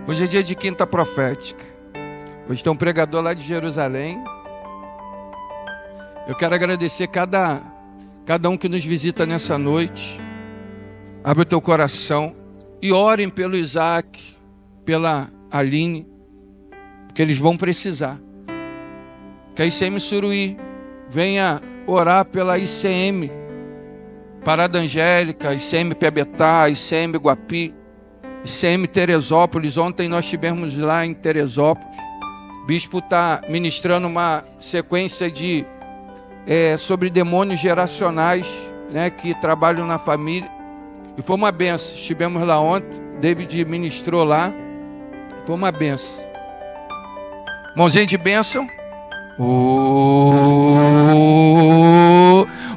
Hoje é dia de quinta profética. Hoje tem um pregador lá de Jerusalém. Eu quero agradecer cada um que nos visita nessa noite. Abre o teu coração e orem pelo Isaac, pela Aline, porque eles vão precisar. Que a ICM Suruí venha orar pela ICM Parada Angélica, ICM Piabetá, ICM Guapi, ICM Teresópolis. Ontem nós estivemos lá em Teresópolis. O bispo está ministrando uma sequência de sobre demônios geracionais, né, que trabalham na família. E foi uma benção. Estivemos lá ontem, David ministrou lá. Foi uma benção. Mãozinha de bênção.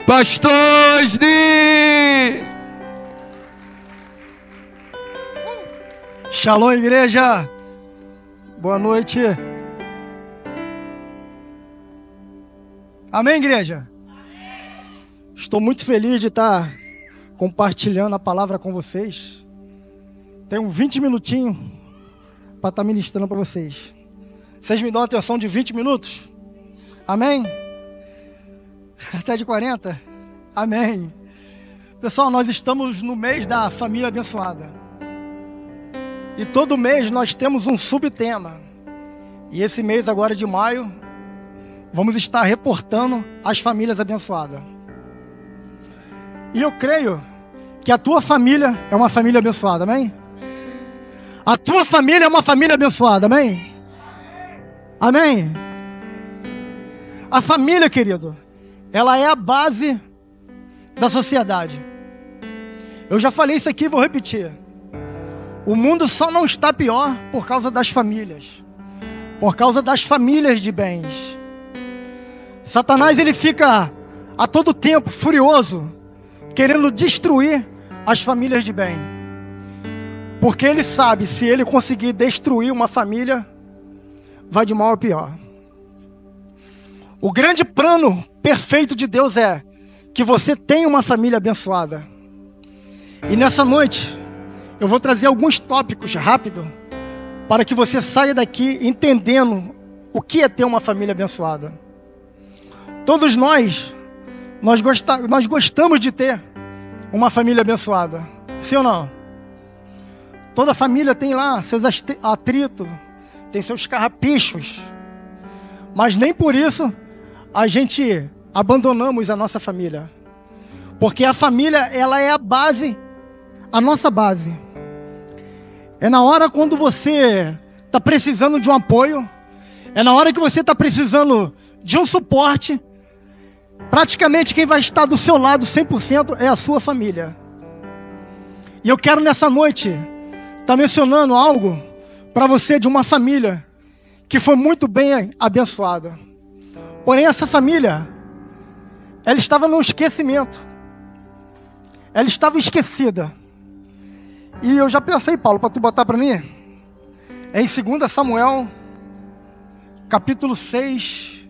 Pastor Sni! Shalom, igreja. Boa noite. Amém, igreja? Amém. Estou muito feliz de estar compartilhando a palavra com vocês. Tenho 20 minutinhos para estar ministrando para vocês. Vocês me dão atenção de 20 minutos? Amém? Até de 40? Amém. Pessoal, nós estamos no mês da família abençoada. E todo mês nós temos um subtema. E esse mês agora de maio, vamos estar reportando as famílias abençoadas. E eu creio que a tua família é uma família abençoada, amém? A tua família é uma família abençoada, amém? Amém? A família, querido, ela é a base da sociedade. Eu já falei isso aqui e vou repetir. O mundo só não está pior por causa das famílias. Por causa das famílias de bens. Satanás, ele fica a todo tempo furioso, querendo destruir as famílias de bem. Porque ele sabe, se ele conseguir destruir uma família, vai de mal a pior. O grande plano perfeito de Deus é que você tenha uma família abençoada. E nessa noite, eu vou trazer alguns tópicos rápido, para que você saia daqui entendendo o que é ter uma família abençoada. Todos nós gostamos de ter uma família abençoada. Sim ou não? Toda família tem lá seus atritos, tem seus carrapichos. Mas nem por isso a gente abandonamos a nossa família. Porque a família, ela é a base, a nossa base. É na hora quando você está precisando de um apoio, é na hora que você está precisando de um suporte. Praticamente quem vai estar do seu lado 100% é a sua família. E eu quero nessa noite estar mencionando algo para você de uma família que foi muito bem abençoada. Porém essa família, ela estava no esquecimento. Ela estava esquecida. E eu já pensei, Paulo, para tu botar para mim, é em 2 Samuel, capítulo 6,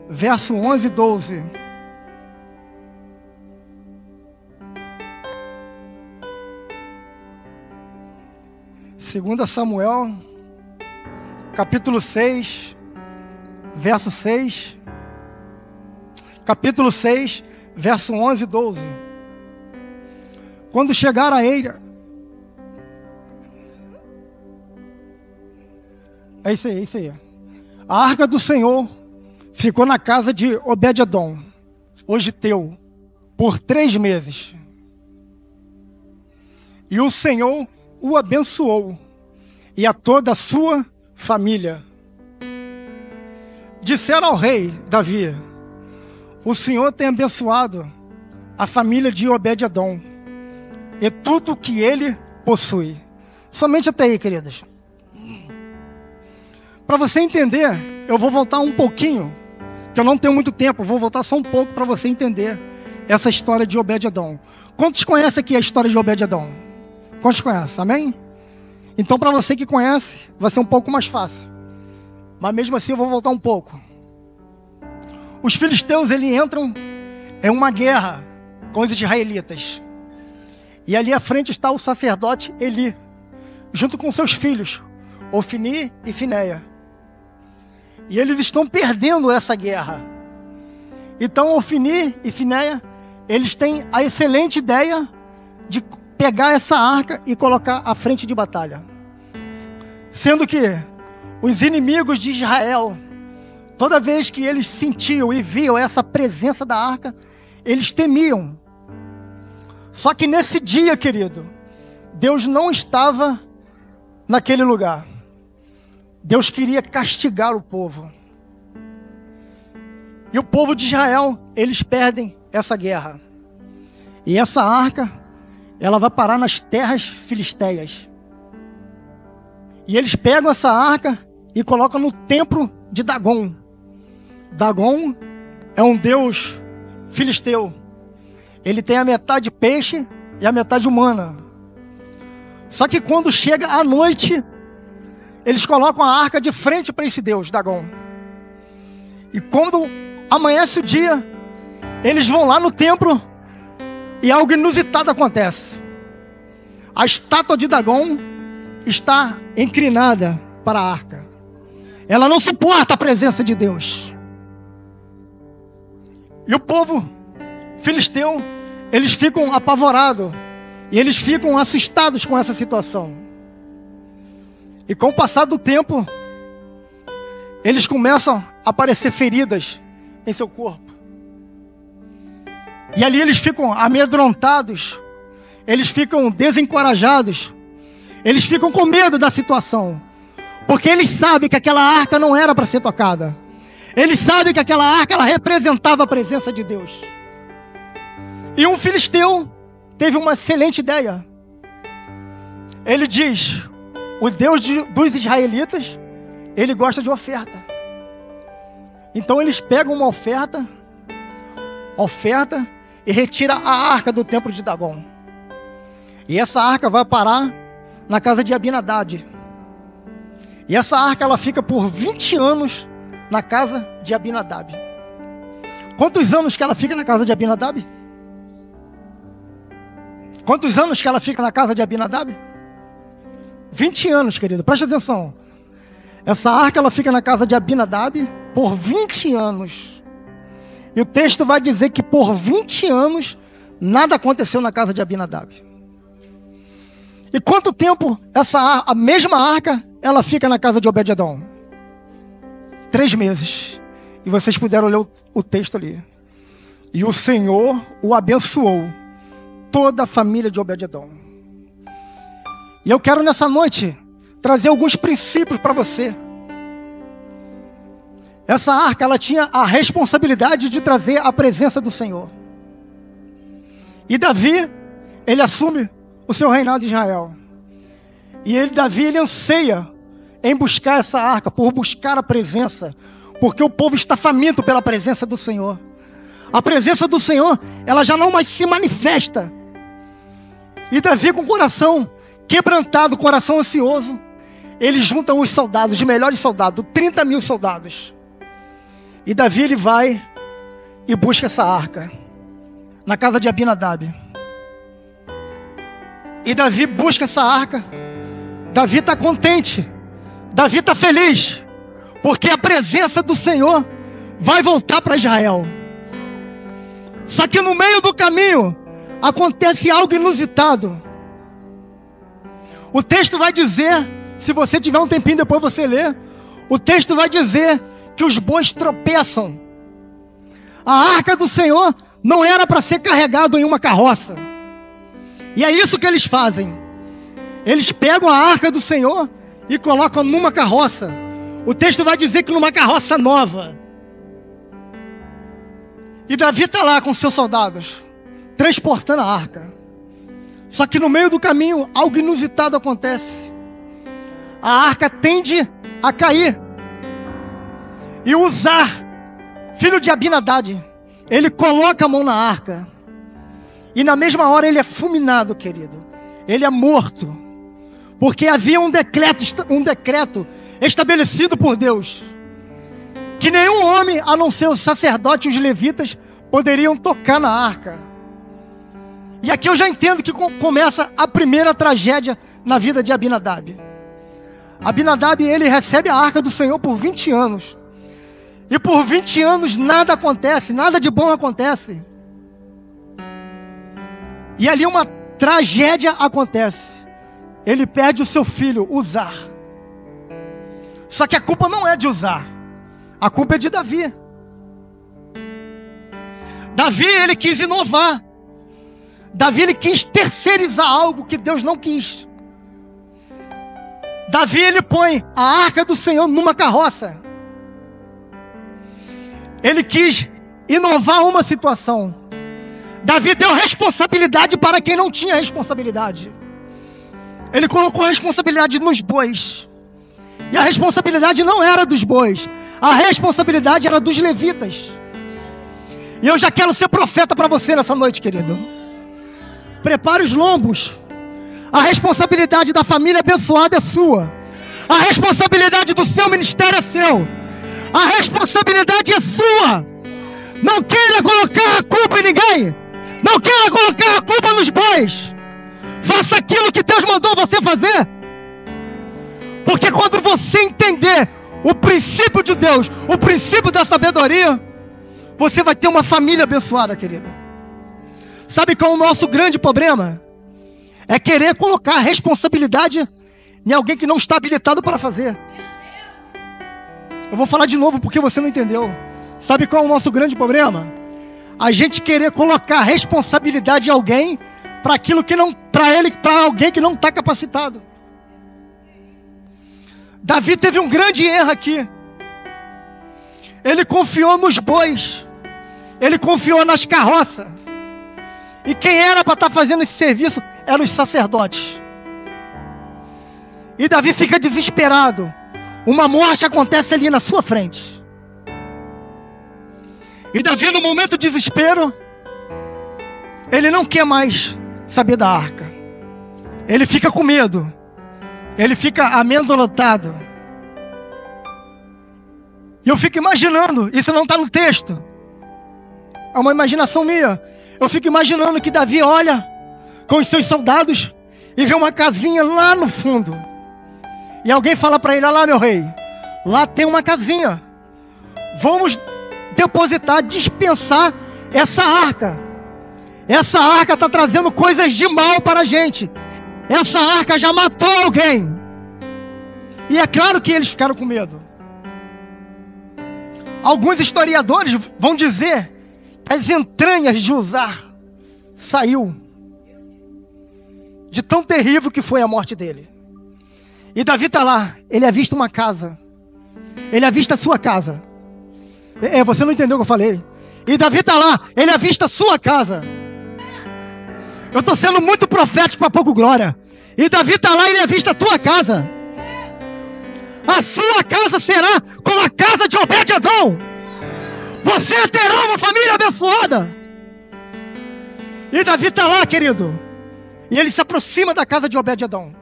verso 11 e 12. Segunda Samuel, capítulo 6, verso 6. Capítulo 6, verso 11 e 12. Quando chegaram a ele... É isso aí, é isso aí. A arca do Senhor ficou na casa de Obed-edom, hoje teu, por 3 meses. E o Senhor o abençoou, e a toda a sua família. Disseram ao rei Davi: o Senhor tem abençoado a família de Obed-edom, e tudo o que ele possui. Somente até aí, queridas. Para você entender, eu vou voltar um pouquinho, que eu não tenho muito tempo, vou voltar só um pouco para você entender essa história de Obed-edom. Quantos conhecem aqui a história de Obed-edom? Quantos conhecem? Amém? Então, para você que conhece, vai ser um pouco mais fácil. Mas mesmo assim, eu vou voltar um pouco. Os filisteus, eles entram em uma guerra com os israelitas. E ali à frente está o sacerdote Eli, junto com seus filhos, Ofni e Finéia. E eles estão perdendo essa guerra. Então Ofni e Finéia, eles têm a excelente ideia de pegar essa arca e colocar à frente de batalha. Sendo que os inimigos de Israel, toda vez que eles sentiam e viam essa presença da arca, eles temiam. Só que nesse dia, querido, Deus não estava naquele lugar. Deus queria castigar o povo. E o povo de Israel, eles perdem essa guerra. E essa arca, ela vai parar nas terras filisteias. E eles pegam essa arca e colocam no templo de Dagon. Dagon é um deus filisteu. Ele tem a metade peixe e a metade humana. Só que quando chega a noite, eles colocam a arca de frente para esse deus, Dagon. E quando amanhece o dia, eles vão lá no templo e algo inusitado acontece. A estátua de Dagon está inclinada para a arca. Ela não suporta a presença de Deus. E o povo filisteu, eles ficam apavorados. E eles ficam assustados com essa situação. E com o passar do tempo, eles começam a aparecer feridas em seu corpo. E ali eles ficam amedrontados. Eles ficam desencorajados. Eles ficam com medo da situação. Porque eles sabem que aquela arca não era para ser tocada. Eles sabem que aquela arca, ela representava a presença de Deus. E um filisteu teve uma excelente ideia. Ele diz: o Deus dos israelitas, ele gosta de oferta. Então eles pegam uma oferta e retira a arca do templo de Dagon. E essa arca vai parar na casa de Abinadab. E essa arca, ela fica por 20 anos na casa de Abinadab. Quantos anos que ela fica na casa de Abinadab? Quantos anos que ela fica na casa de Abinadab? 20 anos, querido. Preste atenção. Essa arca, ela fica na casa de Abinadab por 20 anos. E o texto vai dizer que por 20 anos nada aconteceu na casa de Abinadab. E quanto tempo a mesma arca, ela fica na casa de Obed-edom? 3 meses. E vocês puderam ler o texto ali. E o Senhor o abençoou, toda a família de Obed-edom. E eu quero nessa noite trazer alguns princípios para você. Essa arca, ela tinha a responsabilidade de trazer a presença do Senhor. E Davi, ele assume o seu reinado de Israel. E Davi, ele anseia em buscar essa arca, por buscar a presença, porque o povo está faminto pela presença do Senhor. A presença do Senhor, ela já não mais se manifesta. E Davi, com o coração quebrantado, coração ansioso, eles juntam os soldados, os melhores soldados, 30 mil soldados. E Davi, ele vai e busca essa arca na casa de Abinadab. E Davi busca essa arca. Davi está contente. Davi está feliz. Porque a presença do Senhor vai voltar para Israel. Só que no meio do caminho acontece algo inusitado. O texto vai dizer, se você tiver um tempinho depois você lê, o texto vai dizer que os bois tropeçam. A arca do Senhor não era para ser carregado em uma carroça. E é isso que eles fazem. Eles pegam a arca do Senhor e colocam numa carroça. O texto vai dizer que numa carroça nova. E Davi está lá com seus soldados, transportando a arca. Só que no meio do caminho, algo inusitado acontece. A arca tende a cair. E Uzá, filho de Abinadab, ele coloca a mão na arca. E na mesma hora ele é fulminado, querido. Ele é morto. Porque havia um decreto estabelecido por Deus, que nenhum homem, a não ser os sacerdotes e os levitas, poderiam tocar na arca. E aqui eu já entendo que começa a primeira tragédia na vida de Abinadab. Abinadab, ele recebe a arca do Senhor por 20 anos. E por 20 anos nada acontece, nada de bom acontece. E ali uma tragédia acontece. Ele perde o seu filho, Uzá. Só que a culpa não é de Uzá. A culpa é de Davi. Davi, ele quis inovar. Davi, ele quis terceirizar algo que Deus não quis. Davi, ele põe a arca do Senhor numa carroça. Ele quis inovar uma situação. Davi deu responsabilidade para quem não tinha responsabilidade. Ele colocou a responsabilidade nos bois. E a responsabilidade não era dos bois. A responsabilidade era dos levitas. E eu já quero ser profeta para você nessa noite, querido. Prepare os lombos. A responsabilidade da família abençoada é sua. A responsabilidade do seu ministério é seu. A responsabilidade é sua. Não queira colocar a culpa em ninguém. Não queira colocar a culpa nos bois. Faça aquilo que Deus mandou você fazer. Porque quando você entender o princípio de Deus, o princípio da sabedoria, você vai ter uma família abençoada, querida. Sabe qual é o nosso grande problema? É querer colocar a responsabilidade em alguém que não está habilitado para fazer. Eu vou falar de novo porque você não entendeu. Sabe qual é o nosso grande problema? A gente querer colocar a responsabilidade em alguém para aquilo que não, para alguém que não está capacitado. Davi teve um grande erro aqui. Ele confiou nos bois. Ele confiou nas carroças. E quem era para estar fazendo esse serviço eram os sacerdotes. E Davi fica desesperado. Uma morte acontece ali na sua frente. E Davi, no momento de desespero, ele não quer mais saber da arca. Ele fica com medo. Ele fica amedrontado. E eu fico imaginando, isso não está no texto, é uma imaginação minha. Eu fico imaginando que Davi olha com os seus soldados e vê uma casinha lá no fundo. E alguém fala para ele: olha lá, meu rei, lá tem uma casinha. Vamos depositar, dispensar essa arca. Essa arca está trazendo coisas de mal para a gente. Essa arca já matou alguém. E é claro que eles ficaram com medo. Alguns historiadores vão dizer que as entranhas de Uzá saiu de tão terrível que foi a morte dele. E Davi está lá, ele avista uma casa. Ele avista a sua casa. Você não entendeu o que eu falei. E Davi está lá, ele avista a sua casa. Eu estou sendo muito profético para pouco glória. E Davi está lá e ele avista a tua casa. A sua casa será como a casa de Obed-Edom. Você terá uma família abençoada. E Davi está lá, querido. E ele se aproxima da casa de Obed-Edom.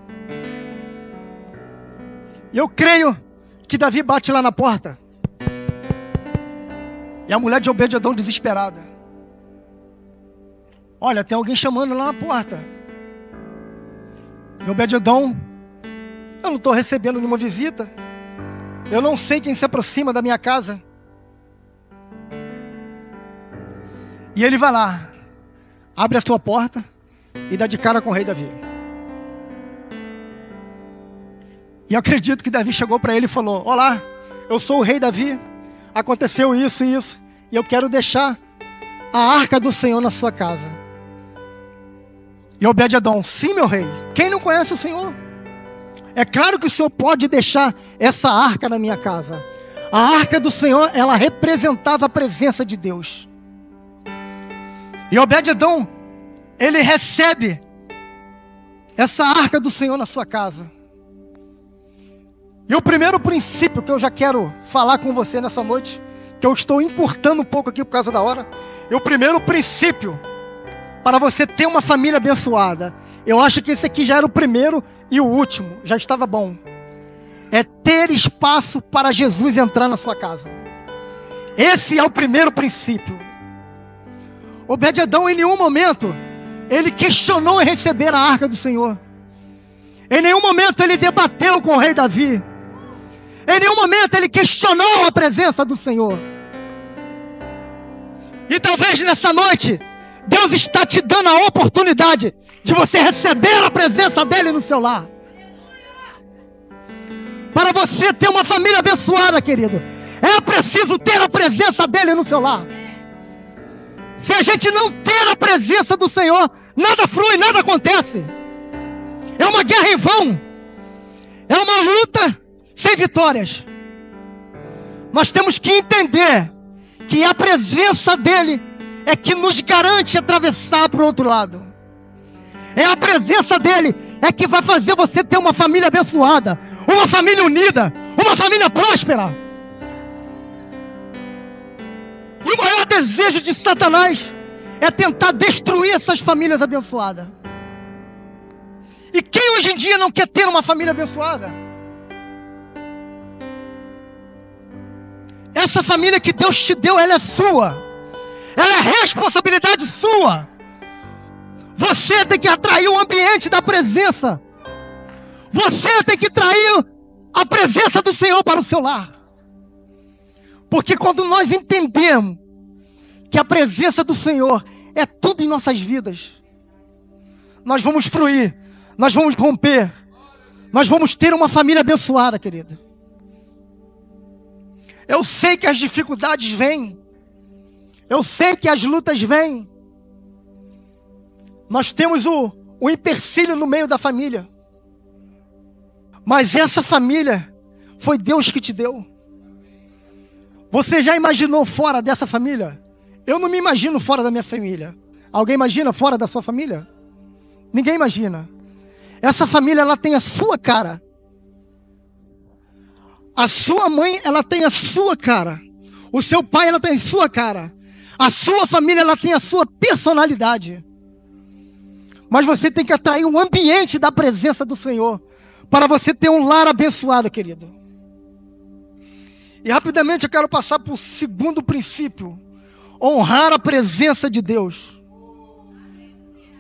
E eu creio que Davi bate lá na porta. E a mulher de Obed-Edom desesperada: olha, tem alguém chamando lá na porta. E Obed-Edom: eu não estou recebendo nenhuma visita. Eu não sei quem se aproxima da minha casa. E ele vai lá, abre a sua porta e dá de cara com o rei Davi. E eu acredito que Davi chegou para ele e falou: olá, eu sou o rei Davi. Aconteceu isso e isso, e eu quero deixar a arca do Senhor na sua casa. E Obed-Edom: sim, meu rei, quem não conhece o Senhor? É claro que o Senhor pode deixar essa arca na minha casa. A arca do Senhor, ela representava a presença de Deus. E Obed-Edom, ele recebe essa arca do Senhor na sua casa. E o primeiro princípio que eu já quero falar com você nessa noite, que eu estou encurtando um pouco aqui por causa da hora, e o primeiro princípio para você ter uma família abençoada, eu acho que esse aqui já era o primeiro e o último, já estava bom, é ter espaço para Jesus entrar na sua casa. Esse é o primeiro princípio. Obed-Edom, em nenhum momento ele questionou em receber a arca do Senhor. Em nenhum momento ele debateu com o rei Davi. Em nenhum momento ele questionou a presença do Senhor. E talvez nessa noite, Deus está te dando a oportunidade de você receber a presença dele no seu lar. Para você ter uma família abençoada, querido, é preciso ter a presença dele no seu lar. Se a gente não ter a presença do Senhor, nada flui, nada acontece. É uma guerra em vão. É uma luta sem vitórias. Nós temos que entender que a presença dele é que nos garante atravessar para o outro lado. É a presença dele é que vai fazer você ter uma família abençoada, uma família unida, uma família próspera. E o maior desejo de Satanás é tentar destruir essas famílias abençoadas. E quem hoje em dia não quer ter uma família abençoada? Essa família que Deus te deu, ela é sua. Ela é responsabilidade sua. Você tem que atrair o ambiente da presença. Você tem que atrair a presença do Senhor para o seu lar. Porque quando nós entendemos que a presença do Senhor é tudo em nossas vidas, nós vamos fruir, nós vamos romper, nós vamos ter uma família abençoada, querido. Eu sei que as dificuldades vêm, eu sei que as lutas vêm. Nós temos o empecilho no meio da família. Mas essa família foi Deus que te deu. Você já imaginou fora dessa família? Eu não me imagino fora da minha família. Alguém imagina fora da sua família? Ninguém imagina. Essa família, ela tem a sua cara. A sua mãe, ela tem a sua cara. O seu pai, ela tem a sua cara. A sua família, ela tem a sua personalidade. Mas você tem que atrair um ambiente da presença do Senhor para você ter um lar abençoado, querido. E rapidamente eu quero passar para o segundo princípio: honrar a presença de Deus.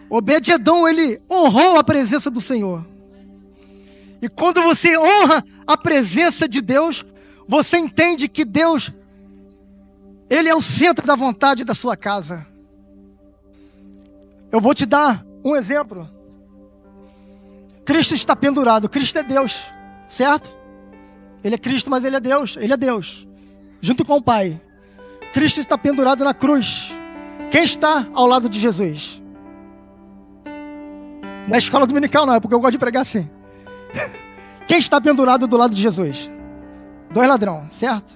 Obed-edom, ele honrou a presença do Senhor. E quando você honra a presença de Deus, você entende que Deus, ele é o centro da vontade da sua casa. Eu vou te dar um exemplo. Cristo está pendurado. Cristo é Deus, certo? Ele é Cristo, mas ele é Deus. Ele é Deus, junto com o Pai. Cristo está pendurado na cruz. Quem está ao lado de Jesus? Na escola dominical não, é porque eu gosto de pregar assim. Quem está pendurado do lado de Jesus? 2 ladrões, certo?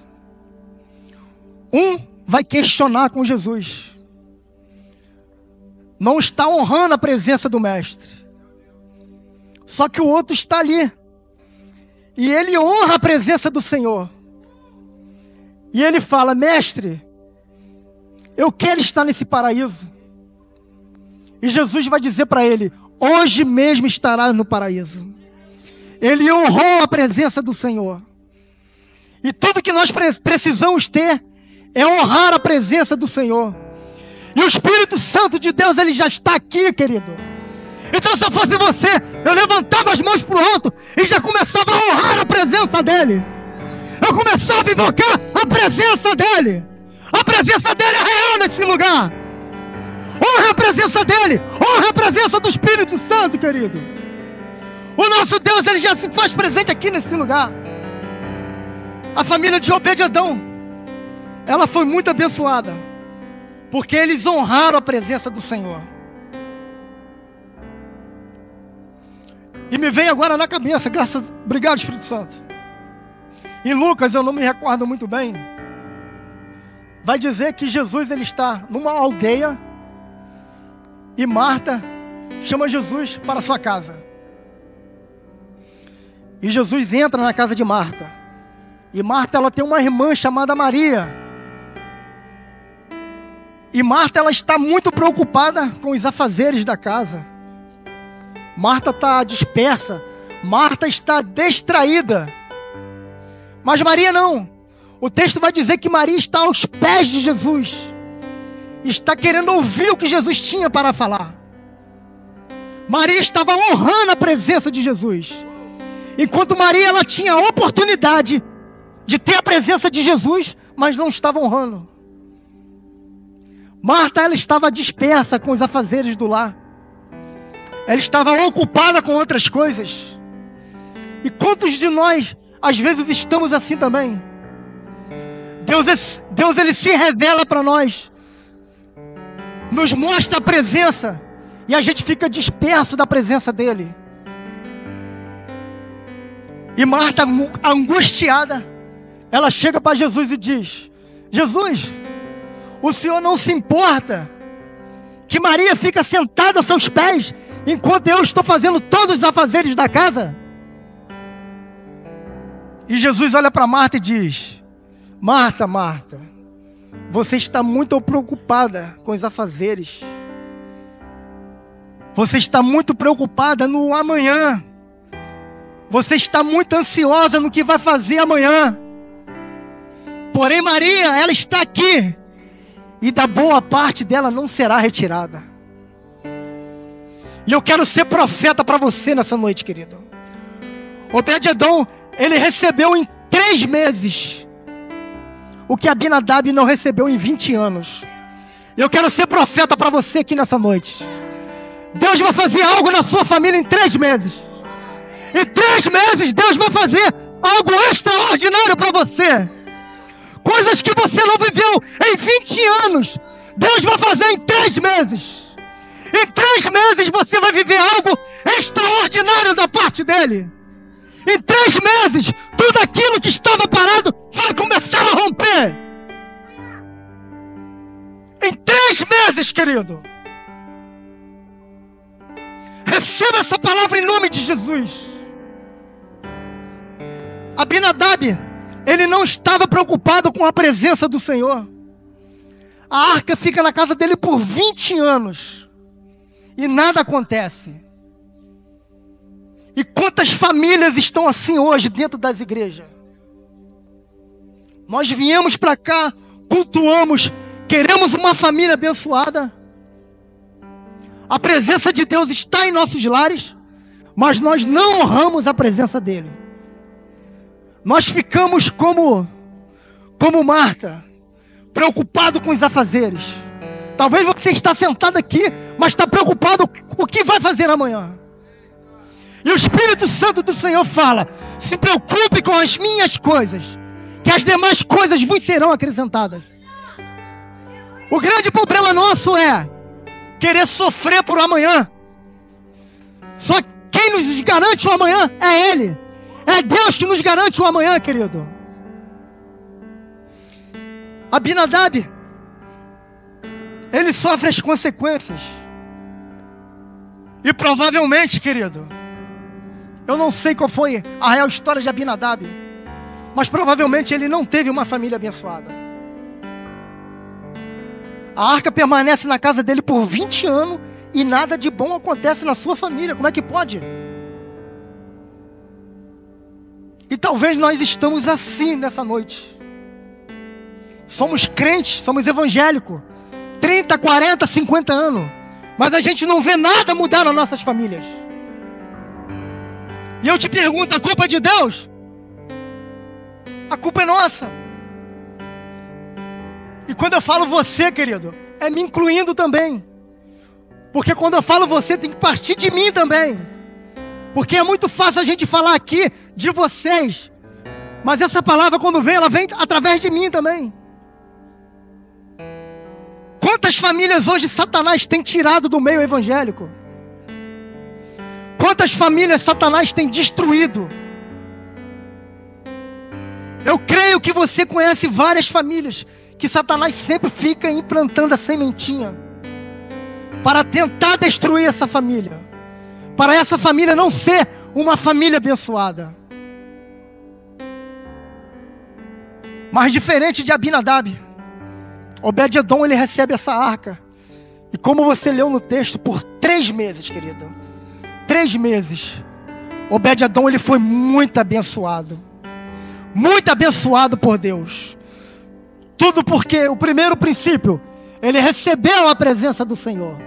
Um vai questionar com Jesus. Não está honrando a presença do mestre. Só que o outro está ali. E ele honra a presença do Senhor. E ele fala: mestre, eu quero estar nesse paraíso. E Jesus vai dizer para ele: hoje mesmo estará no paraíso. Ele honrou a presença do Senhor. E tudo que nós precisamos ter é honrar a presença do Senhor. E o Espírito Santo de Deus, ele já está aqui, querido. Então, se eu fosse você, eu levantava as mãos para o alto e já começava a honrar a presença dele. Eu começava a invocar a presença dele. A presença dele é real nesse lugar. Honra a presença dele. Honra a presença do Espírito Santo, querido. O nosso Deus, ele já se faz presente aqui nesse lugar. A família de Obed-edom, ela foi muito abençoada, porque eles honraram a presença do Senhor. E me vem agora na cabeça, obrigado, Espírito Santo. Em Lucas, eu não me recordo muito bem, vai dizer que Jesus, ele está numa aldeia e Marta chama Jesus para sua casa. E Jesus entra na casa de Marta. E Marta, ela tem uma irmã chamada Maria. E Marta, ela está muito preocupada com os afazeres da casa. Marta está dispersa. Marta está distraída. Mas Maria não. O texto vai dizer que Maria está aos pés de Jesus. Está querendo ouvir o que Jesus tinha para falar. Maria estava honrando a presença de Jesus. Enquanto Maria, ela tinha a oportunidade de ter a presença de Jesus, mas não estava honrando. Marta, ela estava dispersa com os afazeres do lar. Ela estava ocupada com outras coisas. E quantos de nós, às vezes, estamos assim também? Deus ele se revela para nós, nos mostra a presença, e a gente fica disperso da presença dele. E Marta, angustiada, ela chega para Jesus e diz: Jesus, o Senhor não se importa que Maria fica sentada aos seus pés, enquanto eu estou fazendo todos os afazeres da casa? E Jesus olha para Marta e diz: Marta, Marta, você está muito preocupada com os afazeres. Você está muito preocupada no amanhã. Você está muito ansiosa no que vai fazer amanhã. Porém, Maria, ela está aqui, e da boa parte dela não será retirada. E eu quero ser profeta para você nessa noite, querido. Obed-edom, ele recebeu em 3 meses o que Abinadab não recebeu em 20 anos. Eu quero ser profeta para você aqui nessa noite. Deus vai fazer algo na sua família em 3 meses. Em 3 meses, Deus vai fazer algo extraordinário para você. Coisas que você não viveu em 20 anos, Deus vai fazer em 3 meses. Em 3 meses você vai viver algo extraordinário da parte dele. Em 3 meses, tudo aquilo que estava parado vai começar a romper. Em 3 meses, querido. Receba essa palavra em nome de Jesus. Abinadab, ele não estava preocupado com a presença do Senhor. A arca fica na casa dele por 20 anos. E nada acontece. E quantas famílias estão assim hoje dentro das igrejas? Nós viemos para cá, cultuamos, queremos uma família abençoada. A presença de Deus está em nossos lares, mas nós não honramos a presença dele. Nós ficamos como Marta, preocupado com os afazeres. Talvez você está sentado aqui, mas está preocupado com o que vai fazer amanhã. E o Espírito Santo do Senhor fala: se preocupe com as minhas coisas, que as demais coisas vos serão acrescentadas. O grande problema nosso é querer sofrer por amanhã. Só quem nos garante o amanhã é Ele. É Deus que nos garante o amanhã, querido. Abinadab, ele sofre as consequências. E provavelmente, querido, eu não sei qual foi a real história de Abinadab, mas provavelmente ele não teve uma família abençoada. A arca permanece na casa dele por 20 anos e nada de bom acontece na sua família. Como é que pode? E talvez nós estamos assim nessa noite. Somos crentes, somos evangélicos, 30, 40, 50 anos, mas a gente não vê nada mudar nas nossas famílias. E eu te pergunto, a culpa é de Deus? A culpa é nossa. E quando eu falo você, querido, é me incluindo também. Porque quando eu falo você, tem que partir de mim também. Porque é muito fácil a gente falar aqui de vocês, mas essa palavra quando vem, ela vem através de mim também. Quantas famílias hoje Satanás tem tirado do meio evangélico? Quantas famílias Satanás tem destruído? Eu creio que você conhece várias famílias que Satanás sempre fica implantando a sementinha para tentar destruir essa família, para essa família não ser uma família abençoada. Mas diferente de Abinadab, Obed-edom, ele recebe essa arca. E como você leu no texto, por 3 meses, querido, 3 meses, Obed-edom, ele foi muito abençoado por Deus. Tudo porque o primeiro princípio, ele recebeu a presença do Senhor.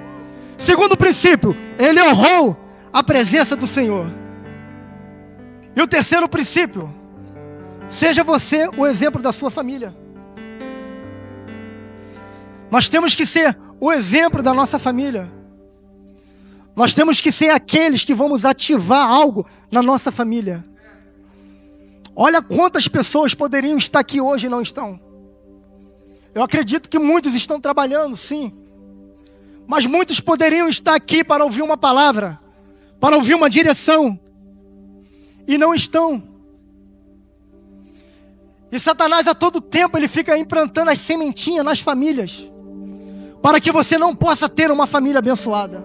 Segundo princípio, ele honrou a presença do Senhor. E o terceiro princípio, seja você o exemplo da sua família. Nós temos que ser o exemplo da nossa família. Nós temos que ser aqueles que vamos ativar algo na nossa família. Olha quantas pessoas poderiam estar aqui hoje e não estão. Eu acredito que muitos estão trabalhando, sim. Mas muitos poderiam estar aqui para ouvir uma palavra, para ouvir uma direção, e não estão. E Satanás a todo tempo ele fica implantando as sementinhas nas famílias, para que você não possa ter uma família abençoada.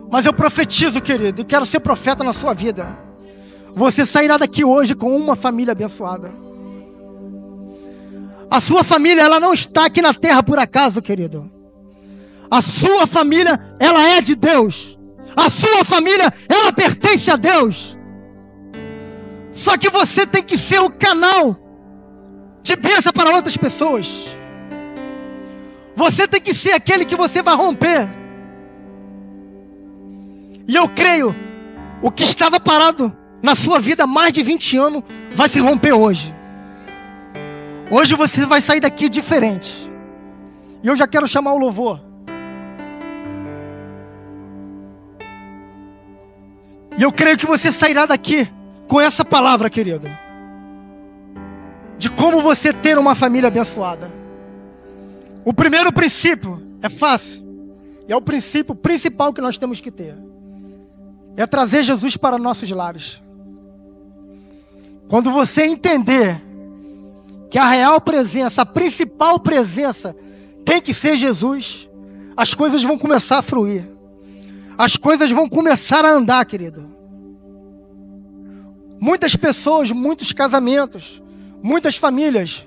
Mas eu profetizo, querido, e quero ser profeta na sua vida. Você sairá daqui hoje com uma família abençoada. A sua família, ela não está aqui na terra por acaso, querido. A sua família, ela é de Deus. A sua família, ela pertence a Deus. Só que você tem que ser o canal de bênção para outras pessoas. Você tem que ser aquele que você vai romper. E eu creio, o que estava parado na sua vida há mais de 20 anos, vai se romper hoje. Hoje você vai sair daqui diferente. E eu já quero chamar o louvor. E eu creio que você sairá daqui com essa palavra, querido. De como você ter uma família abençoada. O primeiro princípio é fácil. E é o princípio principal que nós temos que ter. É trazer Jesus para nossos lares. Quando você entender que a real presença, a principal presença tem que ser Jesus, as coisas vão começar a fluir. As coisas vão começar a andar, querido. Muitas pessoas, muitos casamentos, muitas famílias,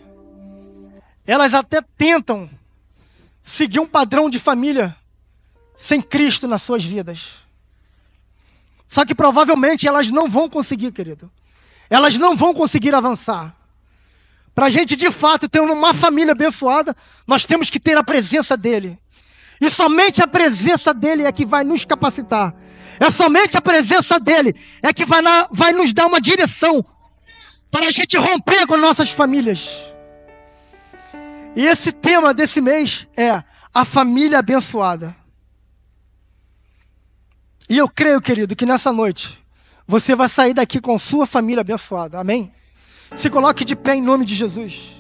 elas até tentam seguir um padrão de família sem Cristo nas suas vidas. Só que provavelmente elas não vão conseguir, querido. Elas não vão conseguir avançar. Para a gente de fato ter uma família abençoada, nós temos que ter a presença dEle. E somente a presença dEle é que vai nos capacitar. É somente a presença dEle é que vai nos dar uma direção para a gente romper com nossas famílias. E esse tema desse mês é a família abençoada. E eu creio, querido, que nessa noite você vai sair daqui com sua família abençoada. Amém? Se coloque de pé em nome de Jesus.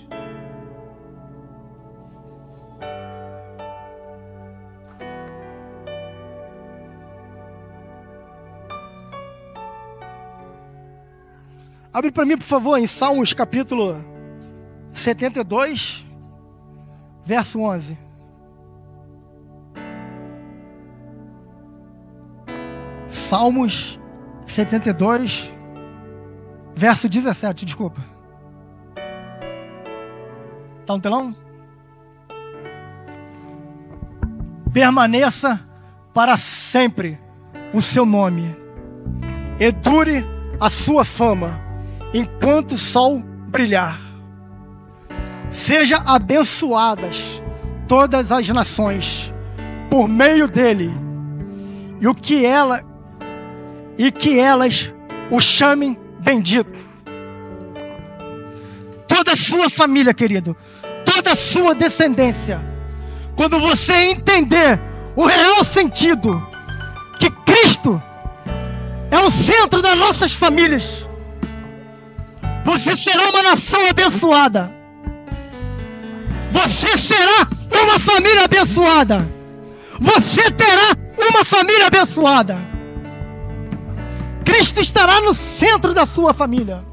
Abre para mim, por favor, em Salmos capítulo 72, verso 11. Salmos 72, verso 17, desculpa. Tá no telão? Permaneça para sempre o seu nome, e dure a sua fama, enquanto o sol brilhar. Seja abençoadas todas as nações por meio dele, e que elas o chamem bendito. Toda a sua família, querido, toda a sua descendência, quando você entender o real sentido que Cristo é o centro das nossas famílias, você será uma nação abençoada. Você será uma família abençoada. Você terá uma família abençoada. Cristo estará no centro da sua família.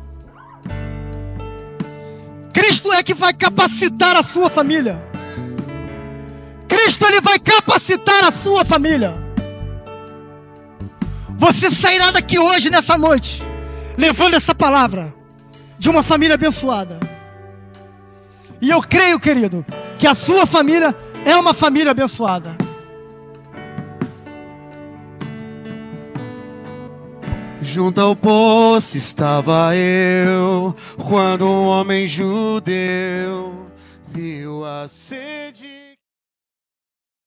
Cristo é que vai capacitar a sua família. Cristo, ele vai capacitar a sua família. Você sairá daqui hoje, nessa noite, levando essa palavra de uma família abençoada. E eu creio, querido, que a sua família é uma família abençoada. Junto ao poço estava eu, quando um homem judeu viu a sede.